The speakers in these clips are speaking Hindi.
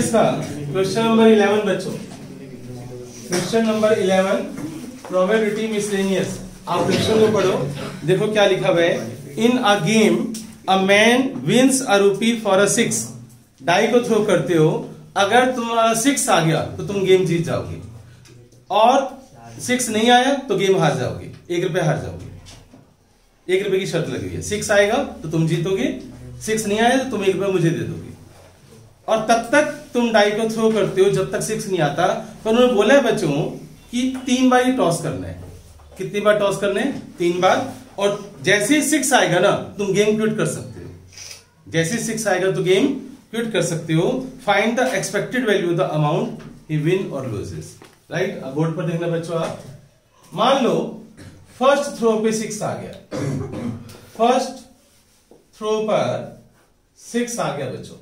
मिसलेनियस का क्वेश्चन नंबर 11 बच्चों, क्वेश्चन नंबर 11 प्रोबेबिलिटी मिसलेनियस। आप क्वेश्चन को पढ़ो, देखो क्या लिखा हुआ है। In a game a man wins a rupee for a 6। Die को थ्रो करते हो, अगर तुम्हारा 6 आ गया तो तुम गेम जीत जाओगे, और 6 नहीं आया तो गेम हार जाओगे, 1 रुपया हार जाओगे। 1 रुपए की शर्त लगी हुई है, 6 आएगा तो तुम जीतोगे, 6 नहीं आया तो तुम 1 रुपया मुझे दे दोगे, और तब तक तुम डाई को थ्रो करते हो जब तक 6 नहीं आता। तो उन्होंने बोला है बच्चों कि 3 बार ही टॉस करना है। कितनी बार टॉस करना है? 3 बार। और जैसे ही 6 आएगा ना, तुम गेम क्विट कर सकते हो। जैसे ही 6 आएगा तो गेम क्विट कर सकते हो। Find the expected value the amount he win और लूजेस। राइट, अब बोर्ड पर देखना बच्चों आप। मान लो फर्स्ट थ्रो पे 6 आ गया, फर्स्ट थ्रो पर 6 आ गया बच्चों।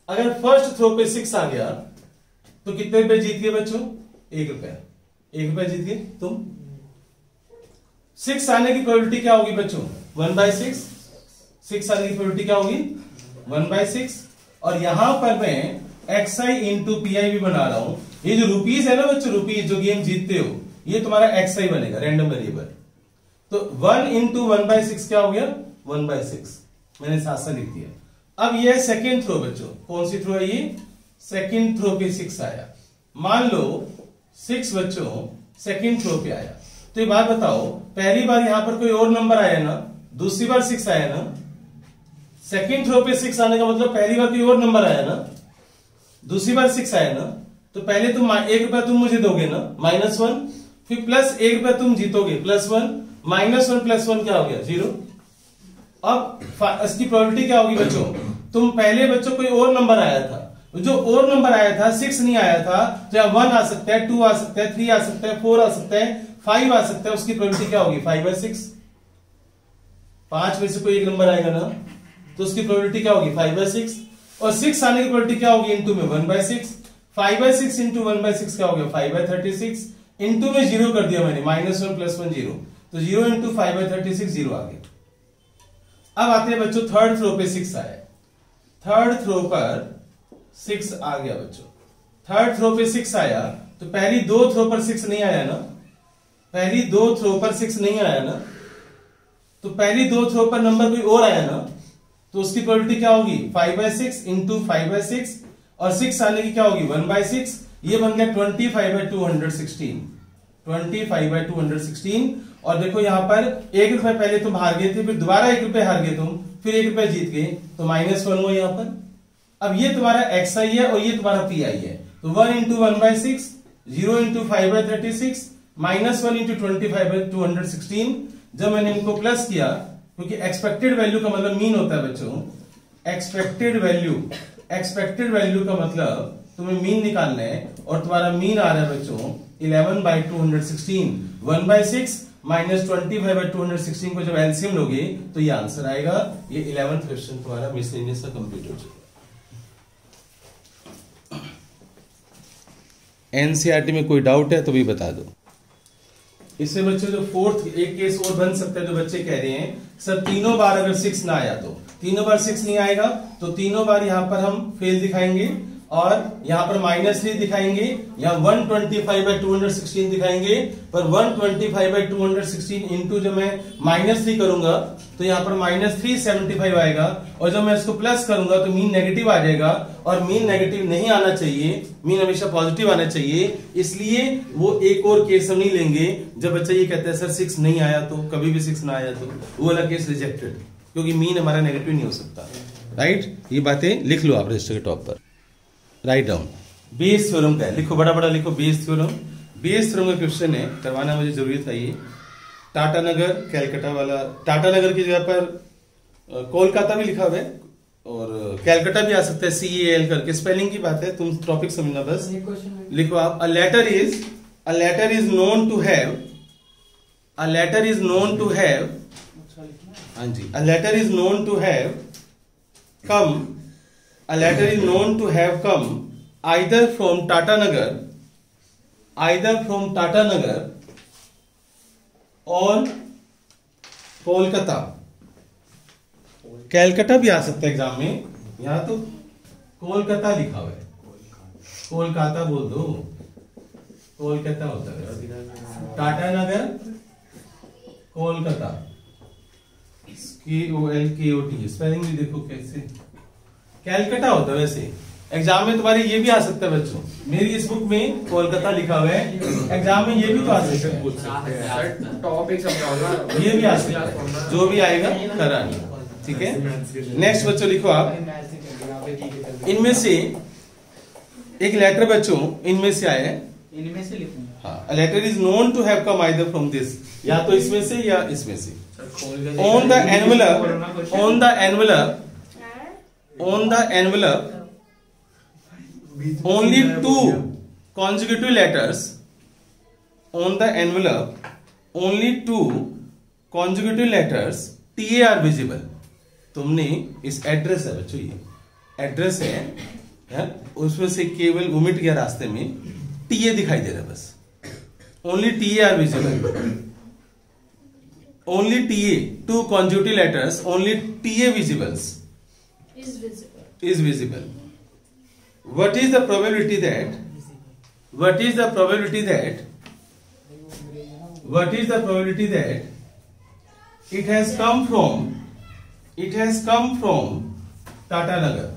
अगर फर्स्ट थ्रो पे 6 आ गया तो कितने रुपए जीत गए बच्चों? 1 रुपया। 1 रुपया जीत गए तुम। 6 आने की प्रोबेबिलिटी क्या होगी बच्चों? 1/6। 6 आने की प्रोबेबिलिटी क्या होगी? 1/6। और यहां पर मैं XI इंटू PI भी बना रहा हूं। ये जो रुपीज है ना बच्चों, रुपीज जो गेम जीतते हो, ये तुम्हारा XI बनेगा, रैंडम वेरिएबल। तो 1 इंटू 1/6 क्या हो गया? 1/6। मैंने साथ साथ लिख दिया। अब ये सेकेंड थ्रो बच्चों, कौन सी थ्रो है ये? सेकेंड थ्रो पे 6 आया। मान लो 6 बच्चों सेकेंड थ्रो पे आया, तो ये बात बताओ, पहली बार यहां पर कोई और नंबर आया ना, दूसरी बार 6 आया ना। सेकेंड थ्रो पे 6 आने का मतलब पहली बार कोई और नंबर आया ना, दूसरी बार 6 आया ना, तो पहले तुम 1 रुपया तुम मुझे दोगे ना, -1, फिर प्लस 1 रुपया तुम जीतोगे, +1, -1 + 1 क्या हो गया? 0। अब इसकी प्रोबेबिलिटी क्या होगी बच्चों? तुम पहले बच्चों कोई और नंबर आया था, जो और नंबर आया था 6 नहीं आया था, तो 1 आ सकता है, 2 आ सकता है, 3 आ सकता है, 4 आ सकता है, 5 आ सकता है। उसकी प्रोबेबिलिटी क्या होगी? 5/6। 5 में से कोई एक नंबर आएगा ना, तो उसकी प्रोबेबिलिटी क्या होगी? 5/6। और 6 आने की प्रोबेबिलिटी क्या होगी? इंटू में 1/6। 5/6 इंटू 1/6 क्या हो गया? 5/36। इंटू में 0 कर दिया मैंने, -1 + 1 0, तो 0 इंटू 5/36 0 आ गया। अब आते हैं बच्चों, थर्ड थ्रो पे 6 आया। थर्ड थ्रो पर 6 आ गया बच्चों। थर्ड थ्रो पे 6 आया, तो पहली 2 थ्रो पर 6 नहीं आया ना, पहली 2 थ्रो पर 6 नहीं आया ना, तो पहली 2 थ्रो पर नंबर कोई और आया ना, तो उसकी प्रोबेबिलिटी क्या होगी? 5/6 इंटू 5/6, और 6 आने की क्या होगी? 1/6। ये बन गया 25/216। 25/216। और देखो यहां पर 1 रुपए पहले तुम हार गए थे, फिर दोबारा 1 रुपए हार गए तुम, फिर 1 रुपए जीत गए, तो -1 हुआ यहां पर। अब ये तुम्हारा XI है और ये तुम्हारा PI है, तो 1 इंटू 1/6, 0 इंटू 5/36, -1 इंटू 25/216। जब मैंने इनको प्लस किया, क्योंकि एक्सपेक्टेड वैल्यू का मतलब मीन होता है बच्चों, एक्सपेक्टेड वैल्यू का मतलब तुम्हें मीन निकालना है, और तुम्हारा मीन आ रहा है बच्चों 11/216। 1/6 माइनस 25/216 को जब एलसीएम लोगे तो ये आंसर आएगा। ये 11th क्वेश्चन तुम्हारा मिसलेनियस का कंप्लीट हो चुका। एनसीईआरटी में कोई डाउट है तो भी बता दो। इससे बच्चों जो फोर्थ एक केस और बन सकता है, जो बच्चे कह रहे हैं सर तीनों बार अगर 6 ना आया, तो तीनों बार 6 नहीं आएगा तो तीनों बार यहां पर हम फेल दिखाएंगे, और यहां पर -3 दिखाएंगे, यहां 125/216 दिखाएंगे। पर 125/216 इंटू जब मैं -3 करूंगा तो यहां पर -375 आएगा, और जब मैं इसको प्लस करूंगा तो मीन नेगेटिव आ जाएगा, और मीन नेगेटिव नहीं आना चाहिए, मीन हमेशा पॉजिटिव आना चाहिए। इसलिए वो एक और केस हम नहीं लेंगे जब बच्चा ये कहता है सर 6 नहीं आया, तो कभी भी 6 ना आया तो वो वाला केस रिजेक्टेड, क्योंकि मीन हमारा नेगेटिव नहीं हो सकता। राइट, ये बातें लिख लो आप रजिस्टर के टॉप पर, राइट डाउन। बेस थ्योरम का है, लिखो बड़ा बड़ा लिखो, बेस थ्योरम। बेस थ्योरम का क्वेश्चन है, करवाना मुझे जरूरी था ये। टाटा नगर कैलकाटा वाला, टाटा नगर की जगह पर कोलकाता भी लिखा हुआ है, और कैलकाटा भी आ सकता है, CAL करके, स्पेलिंग की बात है, तुम टॉपिक समझना बस। लिखो आप, a letter is known to have, हाँ जी, a letter is known to have come either from Tata Nagar और कोलकाता। कैलकाटा भी आ सकता है एग्जाम में, यहां तो कोलकाता लिखा हुआ है, कोलकाता बोल दो, कोलकाता होता है, टाटा नगर कोलकाता, KOLKOT, स्पेलिंग भी देखो कैसे, कैलकाटा होता है। वैसे एग्जाम में तुम्हारे ये भी आ सकता है बच्चों, मेरी इस बुक में कोलकाता लिखा हुआ है, एग्जाम में ये भी तो आ सकता है, टॉपिक समझाओगा, ये भी आ सकता है, जो भी आएगा करानी। ठीक है, नेक्स्ट बच्चों लिखो आप, इनमें से एक लेटर बच्चों इनमें से आया है, इनमें से लिखूंगा। हाँ, letter is known to have come either from this, या तो इसमें से या इसमें से। On the envelope, on the envelope, on the envelope only two consecutive letters, on the envelope only two consecutive letters TA are visible। तुमने इस एड्रेस है बच्चों, ये एड्रेस है, उसमें से केवल ओमिट किया रास्ते में, TA दिखाई दे रहा है बस, only TA are visible, only TA, two consecutive letters, only TA visibles, is visible। What is the probability that, what is the probability that, what is the probability that it has come from, it has come from Tata Nagar,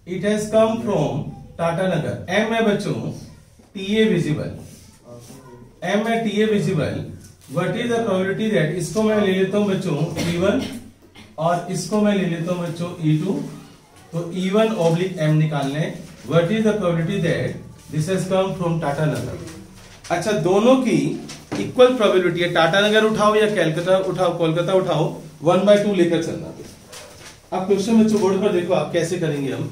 it has come from Tata Nagar। M है बच्चों TA visible, M है TA visible। What is the probability that, इसको मैं ले लेता हूं बच्चों E1 और इसको मैं ले लेता हूं बच्चों E2, तो E1 ऑब्लिक M निकालने। What is the probability that this has come from Tatanagar. अच्छा, दोनों की इक्वल प्रोबेबिलिटी है, टाटा नगर उठाओ या कैलकाटा उठाओ, कोलकाता उठाओ, 1/2 लेकर चलना। अब क्वेश्चन बच्चों बोर्ड पर देखो आप कैसे करेंगे हम।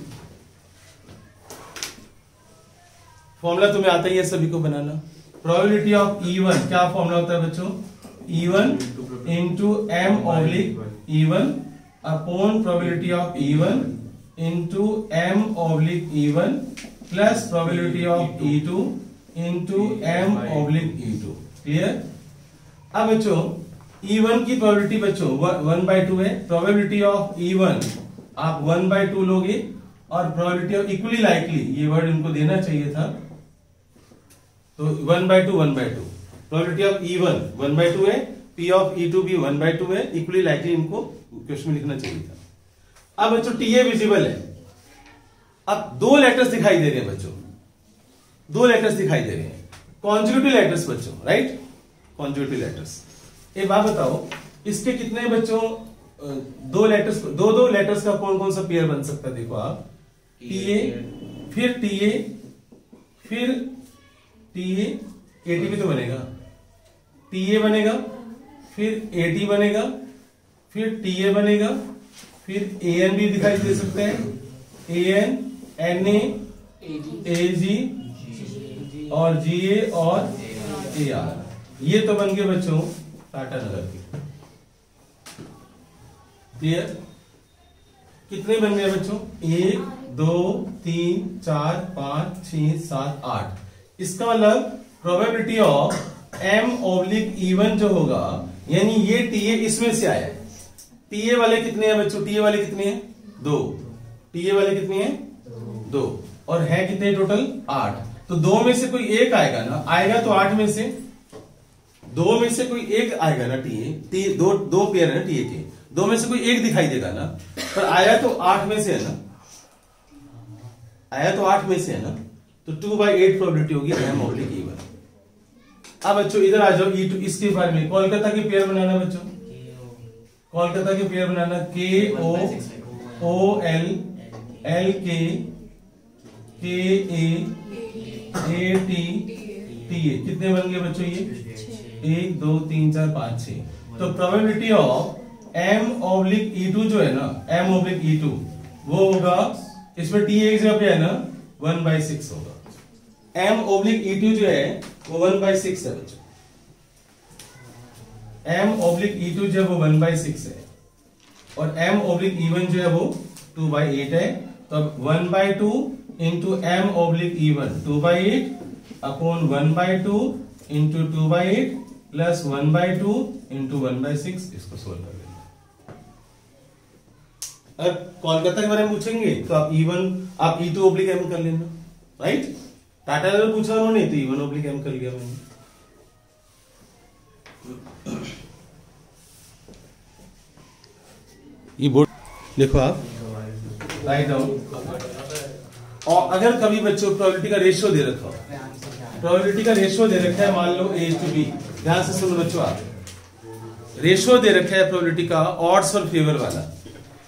फॉर्मूला तुम्हें आता ही है सभी को बनाना। प्रोबेबिलिटी ऑफ E1 क्या फॉर्मूला होता है बच्चों, E1 into M oblique E1 upon probability of E1 into M oblique E1 plus probability of E2 into M oblique E2। Clear. अब बच्चों E1 की प्रोबेबिलिटी बच्चों 1/2 है, प्रोबेबिलिटी ऑफ E1 आप 1/2 लोगे, और प्रोबेबिलिटी ऑफ इक्वली लाइकली, ये वर्ड इनको देना चाहिए था, तो 1/2 1/2, प्रोबेबिलिटी ऑफ E1 1/2 है, P ऑफ E2 भी 1/2 है, इक्वली लाइकली इनको क्वेश्चन में लिखना चाहिए था। अब बच्चों TA विजिबल है, अब दो लेटर्स दिखाई दे रहे हैं बच्चों, दो लेटर्स दिखाई दे रहे हैं, कॉन्जिक्यूटिव लेटर्स बच्चों, राइट, कॉन्जिक्यूटिव लेटर्स। एक बात बताओ, इसके कितने बच्चों दो लेटर्स, दो लेटर्स का कौन कौन सा पेयर बन सकता है, देखो आप, TA फिर TA फिर TA, AT भी तो बनेगा, TA बनेगा, फिर AT बनेगा, फिर TA बनेगा, फिर AN भी दिखाई दे सकते हैं, AN, NA, AG और GA और AR, ये तो बन गए बच्चों टाटा नगर के। क्लियर। कितने बन गए बच्चों, 1 2 3 4 5 6 7 8। इसका मतलब probability of M oblique E1 जो होगा, यानी ये TA इसमें से आया है। TA वाले कितने हैं बच्चों, TA वाले कितने हैं, 2, TA वाले कितने हैं 2, और है कितने टोटल 8, तो 2 में से कोई एक आएगा ना, आएगा तो 8 में से 2 में से कोई एक आएगा ना, दो पेयर है ना TA के, 2 में से कोई एक दिखाई देगा ना, पर आया तो 8 में से है ना, आया तो 8 में से है ना, तो 2/8 प्रोबेबिलिटी होगी M ऑब्लिक E1। अब बच्चों इधर आ जाओ E2, इसके बारे में कोलकाता के पेयर बनाना बच्चों, कोलकाता के pair banana, KOOL LK KA AT TA, कितने बन गए बच्चों ये, 1 2 3 4 5 6। तो probability of M oblique E2 जो है ना, M ऑब्लिक E2 वो होगा, इसमें TA एक जगह पे है ना, 1/6 होगा। M ऑब्लिक E2 जो है वो 1/6 है बच्चों, M ऑब्लिक E2 जो है वो 1/6 है, और M ऑब्लिक E1 जो है वो 2/8 है। तो अब 1/2 into M oblique E1 2/8 upon 1/2 into 2/8 plus 1/2 into 1/6, इसको सोल्व कर लेना। अब कोलकाता के बारे में पूछेंगे तो आप E1 आप E2 ऑब्लिक M कर लेना, राइट। टाटा ने पूछा उन्होंने तो E1/m कर लिया मैंने। ये बोर्ड देखो आप राइट डाउन। और अगर कभी बच्चों प्रोबेबिलिटी का रेशियो दे रखा हो, प्रोबेबिलिटी का रेशियो दे रखा है, मान लो A/B, ध्यान से सुनो बच्चों आप, रेशियो दे रखा है प्रोबेबिलिटी का ऑड्स और फेवर वाला,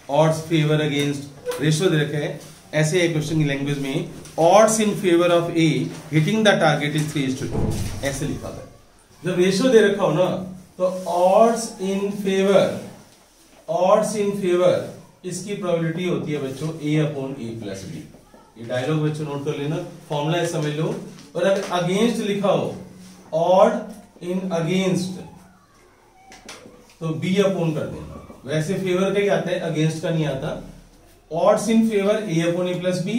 ऑड्स फेवर अगेंस्ट रेशियो दे रखा है। ऐसे एक क्वेश्चन की लैंग्वेज में odds in favour of A hitting the target is 3:2, ऐसे लिखा है। जब रेशियो दे रखा हो ना तो ऑड्स इन फेवर इसकी प्रोबेबिलिटी होती है बच्चों A/A+B। ये डायलॉग बच्चों नोट कर लेना, फॉर्मूला है समझ लो। और अगर अगेंस्ट लिखा हो, ऑड इन अगेंस्ट, तो B/A कर देना। वैसे फेवर का ही आता है, अगेंस्ट का नहीं आता। Odds in favour A/A+B,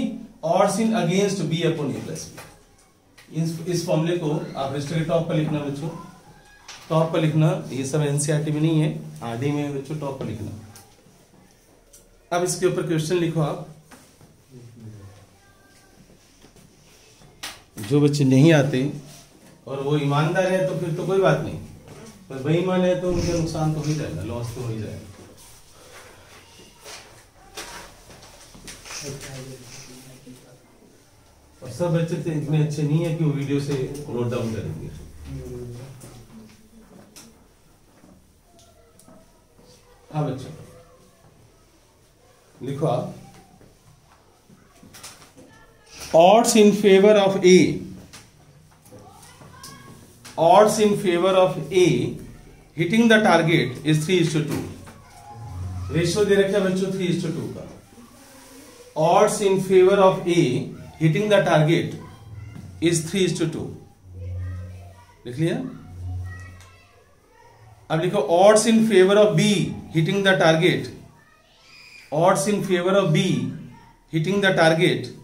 odds in against B/A+B। इस फॉर्मूले को आप रजिस्टर के टॉप पर लिखना बच्चों, टॉप पर लिखना। ये सब एनसीईआरटी में नहीं है, आरडी में बच्चों, टॉप पर लिखना। अब इसके ऊपर क्वेश्चन लिखो आप। जो बच्चे नहीं आते और वो ईमानदार है तो फिर तो कोई बात नहीं, पर बेईमान है तो उनका नुकसान तो हो ही जाएगा, लॉस तो हो ही जाएगा। और सब बच्चे तो इतने अच्छे नहीं है कि वो वीडियो से नोट डाउन करेंगे। हाँ बच्चों लिखो आप, odds in favor of A, odds in favor of A hitting the target is 3:2। Ratio दे रखा है बच्चों 3:2 का। odds in favor of A hitting the target is 3:2, लिख लिया। अब लिखो odds in favor of B hitting the target, odds in favor of B hitting the target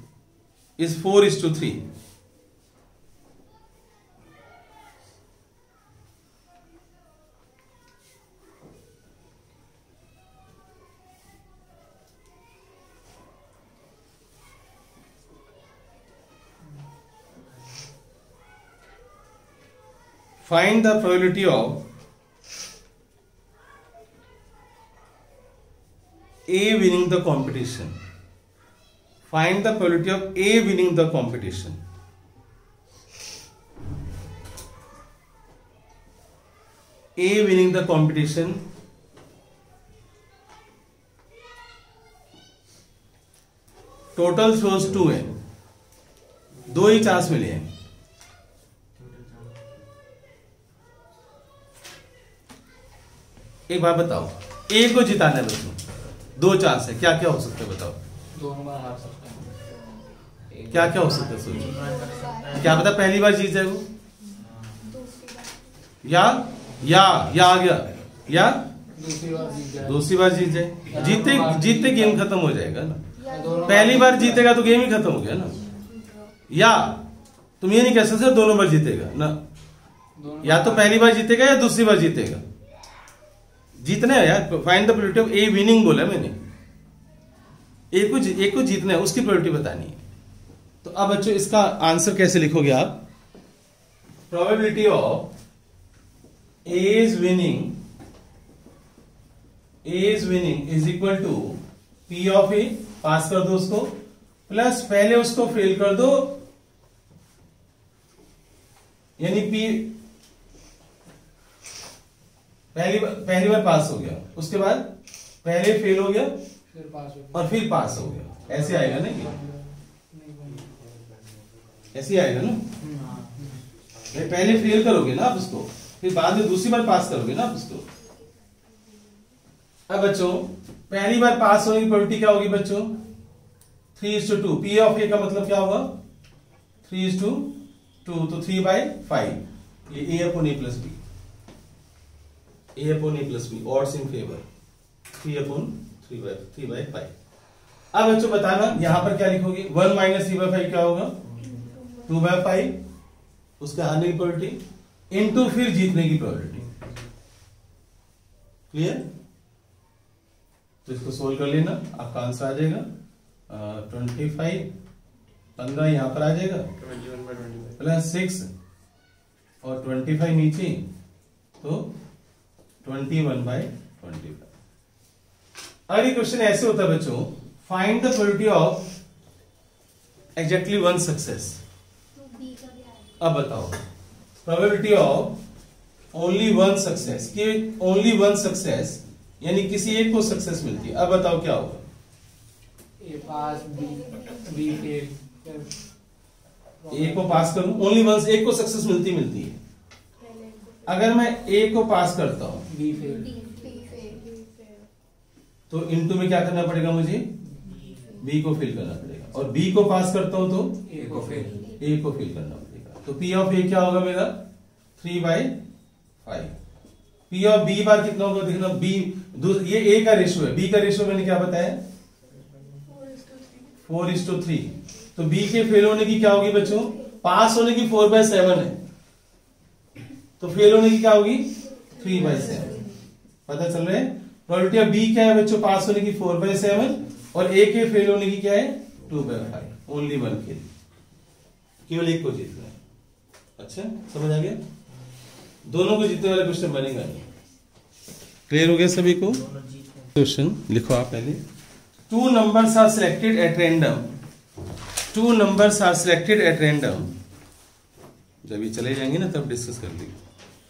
is 4:3। Find the probability of A winning the competition. Find the probability of A winning the competition. A winning the competition total throws 2 है, 2 ही चांस मिले हैं। एक बात बताओ, ए को जिताना है बच्चों, 2 चांस है, क्या क्या हो सकता है बताओ? दोनों बार हार सकता है। क्या क्या हो सकता है सोचो, क्या पता पहली बार जीत जाए वो, या आ गया, या दूसरी बार जीत जाए। जीतते गेम खत्म हो जाएगा ना। पहली बार जीतेगा तो गेम ही खत्म हो गया ना। या तुम ये नहीं कह सकते दोनों बार जीतेगा ना, या तो पहली बार जीतेगा या दूसरी बार जीतेगा। जीतना है यार, find the probability of A winning बोला मैंने, एक को जीतना है, उसकी प्रोबेबिलिटी बतानी है। तो अब बच्चों इसका आंसर कैसे लिखोगे आप? Probability of A is winning is equal to P of A, pass कर दो उसको, प्लस पहले उसको फेल कर दो, यानी पी पहली बार पास हो गया, उसके बाद पहले फेल हो गया और फिर पास हो गया। ऐसे आएगा ना, ऐसे आएगा ना। पहले फेल करोगे ना आप उसको, फिर बाद में दूसरी बार पास करोगे ना आप उसको। अब बच्चों पहली बार पास होने की प्रोबेबिलिटी क्या होगी बच्चों? 3:2। पी ऑफ ए का मतलब क्या होगा? 3:2, तो 3/5। ये A upon A plus B, A upon A plus B, odds in favour 3/5। अब बच्चों बताना यहां पर क्या लिखोगे? 1 - 3/5 क्या होगा? 2/5, उसका हारने की प्रोबेबिलिटी इनटू फिर जीतने की प्रोबेबिलिटी। क्लियर? तो इसको सोल्व कर लेना, आपका आंसर आ जाएगा 25 15 यहाँ पर आ जाएगा 21/25 प्लस 6 और 25 नीचे, तो 21/25। अगर ये क्वेश्चन ऐसे होता है बच्चों, find the probability of exactly one success. अब बताओ probability of only one success, कि ओनली वन सक्सेस यानी किसी एक को सक्सेस मिलती है। अब बताओ क्या होगा? ए पास बी फेल, ए को पास करूं, ओनली वन, एक को सक्सेस मिलती है। अगर मैं ए को पास करता हूं बी फेल, तो इनटू में क्या करना पड़ेगा मुझे? बी को फिल करना पड़ेगा। और बी को पास करता हूं तो ए को फेल, ए को फिल करना पड़ेगा। तो पी ऑफ ए क्या होगा मेरा? 3/5। पी ऑफ बी बार कितना होगा देखना। बी ये ए का रेशियो है, बी का रेशियो मैंने क्या बताया? 4:3। तो बी के फेल होने की क्या होगी बच्चों? पास होने की 4/7 है, तो फेल होने की क्या होगी? 3/7। पता चल रहा है? प्रोबेबिलिटी ऑफ बी क्या है बच्चों? पास होने की 4/7 और ए के फेल होने की क्या है? 2/5। ओनली वन फेल, केवल एक को जीतना है। अच्छा समझ आ गया? दोनों को जीतने वाले क्वेश्चन बनेगा नहीं। क्लियर हो गया सभी को? क्वेश्चन लिखो आप पहले। 2 numbers are selected at random. 2 numbers are selected at random. जब ये चले जाएंगे ना तब डिस्कस कर लेंगे,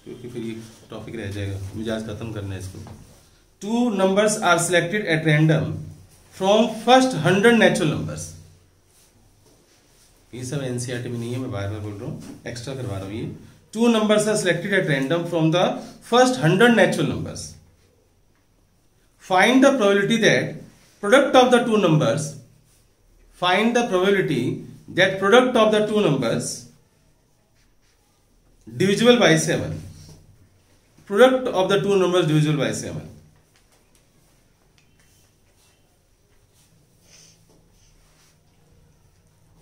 क्योंकि फिर ये टॉपिक रह जाएगा, मुझे आज खत्म करना है इसको। 2 numbers are selected at random from first 100 natural numbers. ये सब एनसीईआरटी में नहीं है, मैं बार बार बोल रहा हूँ, एक्स्ट्रा करवा रहा हूँ ये। 2 numbers are selected at random from the first 100 natural numbers. Find the probability that product of the two numbers, find the probability that product of the two numbers divisible by 7. Product of the two numbers divisible by 7.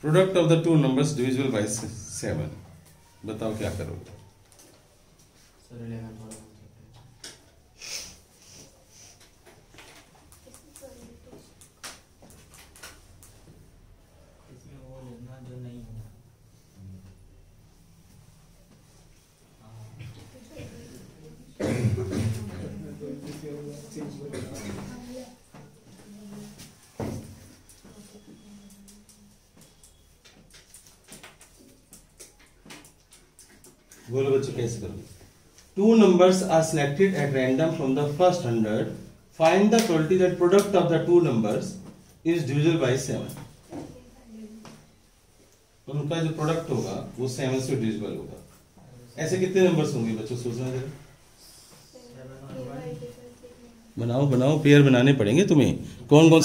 Product of the two numbers divisible by 7. बताओ क्या करोगे? सर 11 थोड़ा इसमें वो लेना जो नहीं होगा। बोलो बच्चों कैसे करोगे? 2 numbers are selected at random from the first 100. Find the probability that product of the two numbers is divisible by 7. उनका जो प्रोडक्ट होगा वो 7 से डिविजिबल होगा। ऐसे कितने नंबर्स होंगे बच्चों? सोचना जरा। बनाओ पेयर बनाने पड़ेंगे तुम्हें। कौन कौन